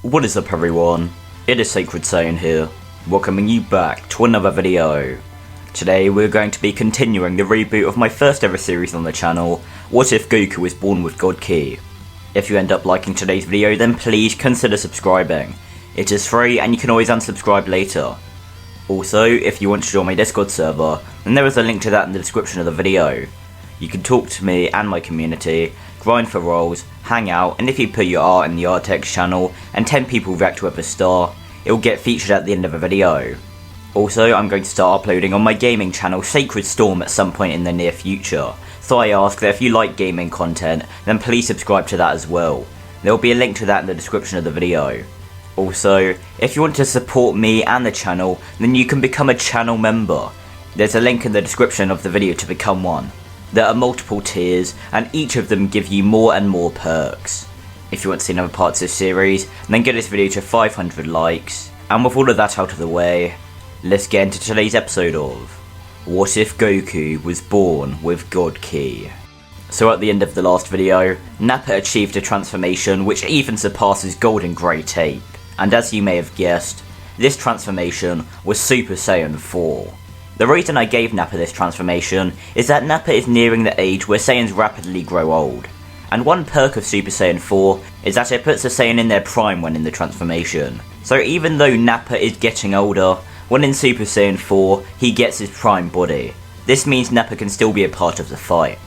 What is up everyone, it is Sacred Saiyan here, welcoming you back to another video. Today we're going to be continuing the reboot of my first ever series on the channel, What If Goku Was Born with God Ki. If you end up liking today's video then please consider subscribing. It is free and you can always unsubscribe later. Also, if you want to join my Discord server, then there is a link to that in the description of the video. You can talk to me and my community, grind for roles, hang out, and if you put your art in the art text channel and 10 people react to every star, it will get featured at the end of a video. Also, I'm going to start uploading on my gaming channel Sacred Storm at some point in the near future, so I ask that if you like gaming content, then please subscribe to that as well. There will be a link to that in the description of the video. Also, if you want to support me and the channel, then you can become a channel member. There's a link in the description of the video to become one. There are multiple tiers, and each of them give you more and more perks. If you want to see another parts of this series, then get this video to 500 likes. And with all of that out of the way, let's get into today's episode of What If Goku Was Born with God Ki. So at the end of the last video, Nappa achieved a transformation which even surpasses Golden Grey Tape. And as you may have guessed, this transformation was Super Saiyan 4. The reason I gave Nappa this transformation is that Nappa is nearing the age where Saiyans rapidly grow old. And one perk of Super Saiyan 4 is that it puts a Saiyan in their prime when in the transformation. So even though Nappa is getting older, when in Super Saiyan 4 he gets his prime body. This means Nappa can still be a part of the fight.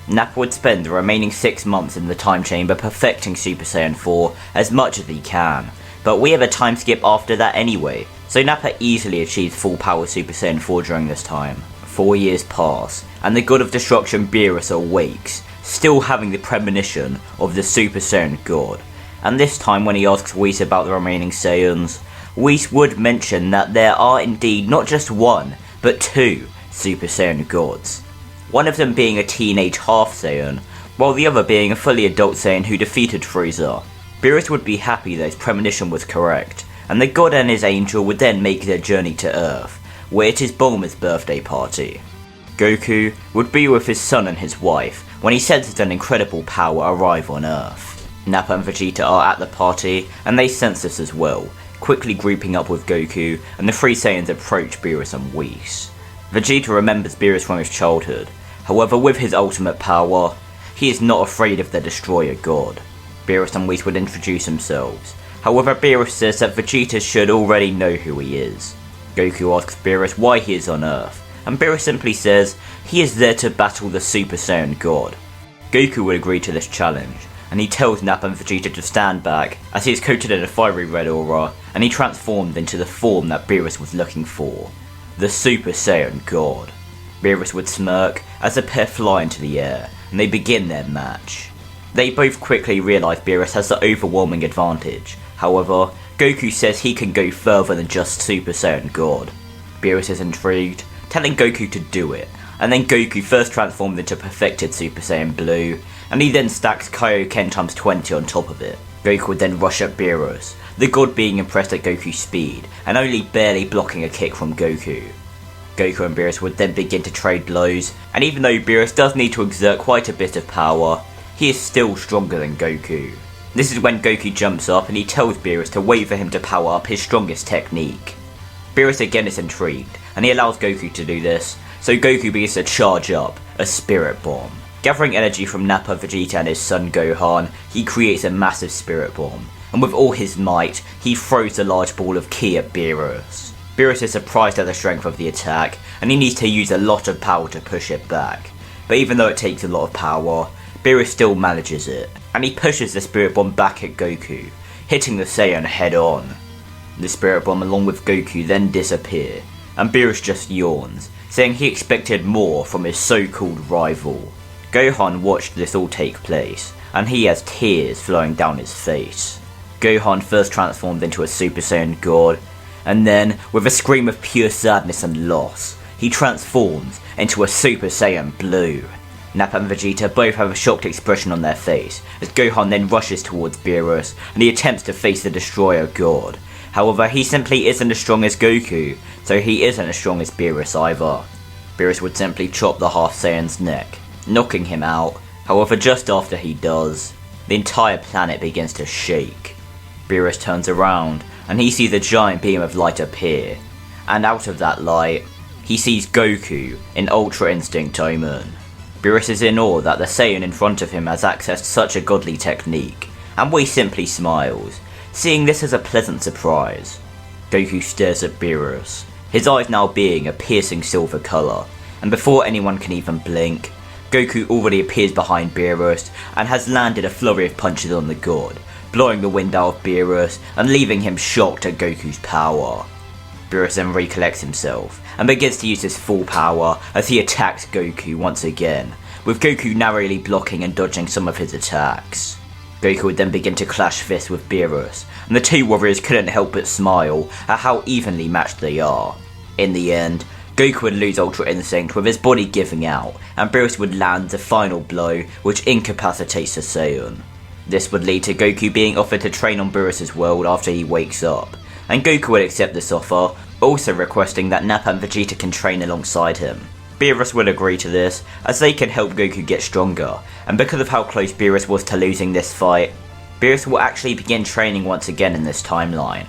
Nappa would spend the remaining 6 months in the time chamber perfecting Super Saiyan 4 as much as he can. But we have a time skip after that anyway, so Nappa easily achieves full power Super Saiyan 4 during this time. 4 years pass, and the God of Destruction Beerus awakes, still having the premonition of the Super Saiyan God. And this time when he asks Whis about the remaining Saiyans, Whis would mention that there are indeed not just one, but 2 Super Saiyan gods. One of them being a teenage half Saiyan, while the other being a fully adult Saiyan who defeated Frieza. Beerus would be happy that his premonition was correct, and the god and his angel would then make their journey to Earth, where it is Bulma's birthday party. Goku would be with his son and his wife when he senses an incredible power arrive on Earth. Nappa and Vegeta are at the party, and they sense this as well, quickly grouping up with Goku, and the 3 Saiyans approach Beerus and Whis. Vegeta remembers Beerus from his childhood, however with his ultimate power, he is not afraid of the Destroyer God. Beerus and Whis would introduce themselves, however Beerus says that Vegeta should already know who he is. Goku asks Beerus why he is on Earth, and Beerus simply says he is there to battle the Super Saiyan God. Goku would agree to this challenge, and he tells Nappa and Vegeta to stand back as he is coated in a fiery red aura, and he transformed into the form that Beerus was looking for, the Super Saiyan God. Beerus would smirk as the pair fly into the air, and they begin their match. They both quickly realise Beerus has the overwhelming advantage, however, Goku says he can go further than just Super Saiyan God. Beerus is intrigued, telling Goku to do it, and then Goku first transforms into perfected Super Saiyan Blue, and he then stacks Kaioken times 20 on top of it. Goku would then rush at Beerus, the god being impressed at Goku's speed, and only barely blocking a kick from Goku. Goku and Beerus would then begin to trade blows, and even though Beerus does need to exert quite a bit of power, he is still stronger than Goku. This is when Goku jumps up and he tells Beerus to wait for him to power up his strongest technique. Beerus again is intrigued, and he allows Goku to do this, so Goku begins to charge up a Spirit Bomb. Gathering energy from Nappa, Vegeta and his son Gohan, he creates a massive Spirit Bomb, and with all his might, he throws a large ball of Ki at Beerus. Beerus is surprised at the strength of the attack, and he needs to use a lot of power to push it back. But even though it takes a lot of power, Beerus still manages it, and he pushes the Spirit Bomb back at Goku, hitting the Saiyan head on. The Spirit Bomb along with Goku then disappear, and Beerus just yawns, saying he expected more from his so-called rival. Gohan watched this all take place, and he has tears flowing down his face. Gohan first transformed into a Super Saiyan God, and then, with a scream of pure sadness and loss, he transforms into a Super Saiyan Blue. Nappa and Vegeta both have a shocked expression on their face, as Gohan then rushes towards Beerus, and he attempts to face the Destroyer God. However, he simply isn't as strong as Goku, so he isn't as strong as Beerus either. Beerus would simply chop the half Saiyan's neck, knocking him out. However, just after he does, the entire planet begins to shake. Beerus turns around and he sees a giant beam of light appear, and out of that light, he sees Goku in Ultra Instinct Omen. Beerus is in awe that the Saiyan in front of him has accessed such a godly technique, and Wei simply smiles, seeing this as a pleasant surprise. Goku stares at Beerus, his eyes now being a piercing silver colour, and before anyone can even blink, Goku already appears behind Beerus and has landed a flurry of punches on the god, blowing the wind out of Beerus and leaving him shocked at Goku's power. Beerus then recollects himself and begins to use his full power as he attacks Goku once again, with Goku narrowly blocking and dodging some of his attacks. Goku would then begin to clash fists with Beerus, and the two warriors couldn't help but smile at how evenly matched they are. In the end, Goku would lose Ultra Instinct with his body giving out, and Beerus would land the final blow which incapacitates the Saiyan. This would lead to Goku being offered to train on Beerus' world after he wakes up, and Goku would accept this offer, also requesting that Nappa and Vegeta can train alongside him. Beerus would agree to this, as they can help Goku get stronger, and because of how close Beerus was to losing this fight, Beerus will actually begin training once again in this timeline,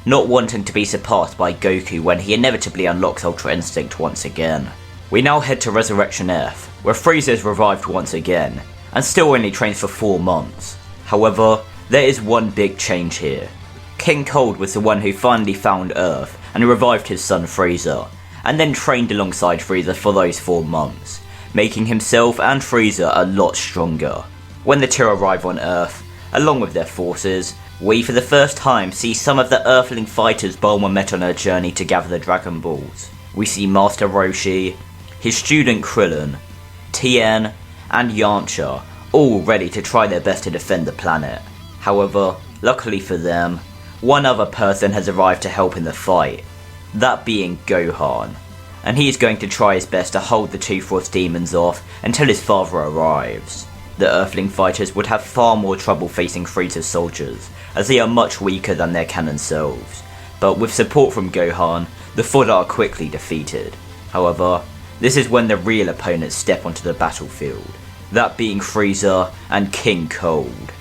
not wanting to be surpassed by Goku when he inevitably unlocks Ultra Instinct once again. We now head to Resurrection Earth, where Frieza is revived once again, and still only trains for 4 months. However, there is one big change here. King Cold was the one who finally found Earth and revived his son Frieza, and then trained alongside Frieza for those 4 months, making himself and Frieza a lot stronger. When the two arrive on Earth, along with their forces, we for the first time see some of the Earthling fighters Bulma met on her journey to gather the Dragon Balls. We see Master Roshi, his student Krillin, Tien, and Yamcha, all ready to try their best to defend the planet. However, luckily for them, one other person has arrived to help in the fight, that being Gohan, and he is going to try his best to hold the two Frost Demons off until his father arrives. The Earthling fighters would have far more trouble facing Frieza's soldiers, as they are much weaker than their canon selves, but with support from Gohan, the Fodder are quickly defeated. However, this is when the real opponents step onto the battlefield, that being Frieza and King Cold.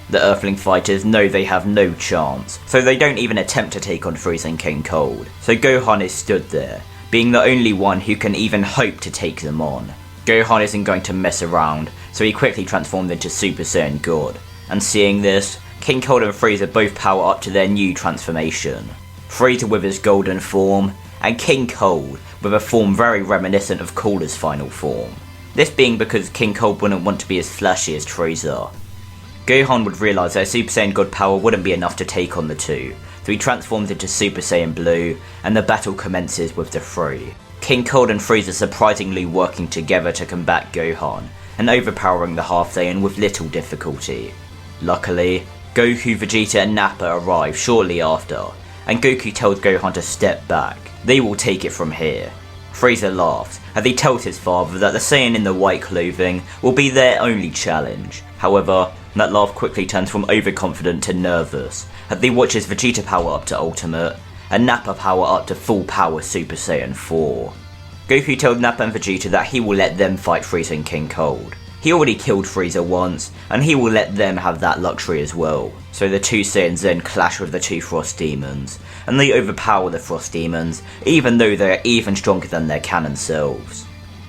The Earthling fighters know they have no chance, so they don't even attempt to take on Frieza and King Cold, so Gohan is stood there, being the only one who can even hope to take them on. Gohan isn't going to mess around, so he quickly transformed into Super Saiyan God, and seeing this, King Cold and Frieza both power up to their new transformation. Frieza with his golden form, and King Cold with a form very reminiscent of Cooler's final form. This being because King Cold wouldn't want to be as flashy as Frieza. Gohan would realise that Super Saiyan God power wouldn't be enough to take on the two, so he transforms into Super Saiyan Blue, and the battle commences with the three. King Cold and Frieza surprisingly working together to combat Gohan, and overpowering the Half Saiyan with little difficulty. Luckily, Goku, Vegeta and Nappa arrive shortly after, and Goku tells Gohan to step back. They will take it from here. Frieza laughs as he tells his father that the Saiyan in the white clothing will be their only challenge. However, that laugh quickly turns from overconfident to nervous as he watches Vegeta power up to Ultimate and Nappa power up to full power Super Saiyan 4. Goku told Nappa and Vegeta that he will let them fight Frieza and King Cold. He already killed Frieza once, and he will let them have that luxury as well. So the two Saiyans then clash with the two Frost Demons, and they overpower the Frost Demons, even though they are even stronger than their canon selves.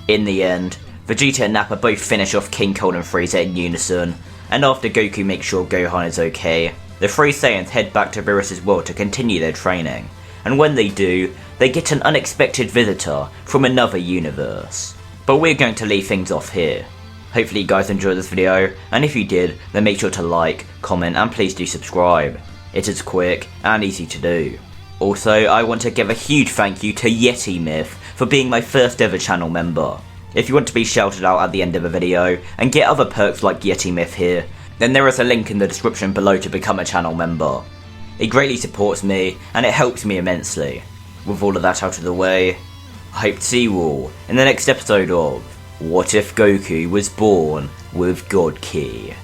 In the end, Vegeta and Nappa both finish off King Cold and Frieza in unison, and after Goku makes sure Gohan is okay, the three Saiyans head back to Beerus' world to continue their training, and when they do, they get an unexpected visitor from another universe. But we're going to leave things off here. Hopefully you guys enjoyed this video, and if you did, then make sure to like, comment and please do subscribe. It is quick and easy to do. Also, I want to give a huge thank you to Yeti Myth for being my first ever channel member. If you want to be shouted out at the end of a video and get other perks like Yeti Myth here, then there is a link in the description below to become a channel member. It greatly supports me and it helps me immensely. With all of that out of the way, I hope to see you all in the next episode of What If Goku Was Born with God Ki.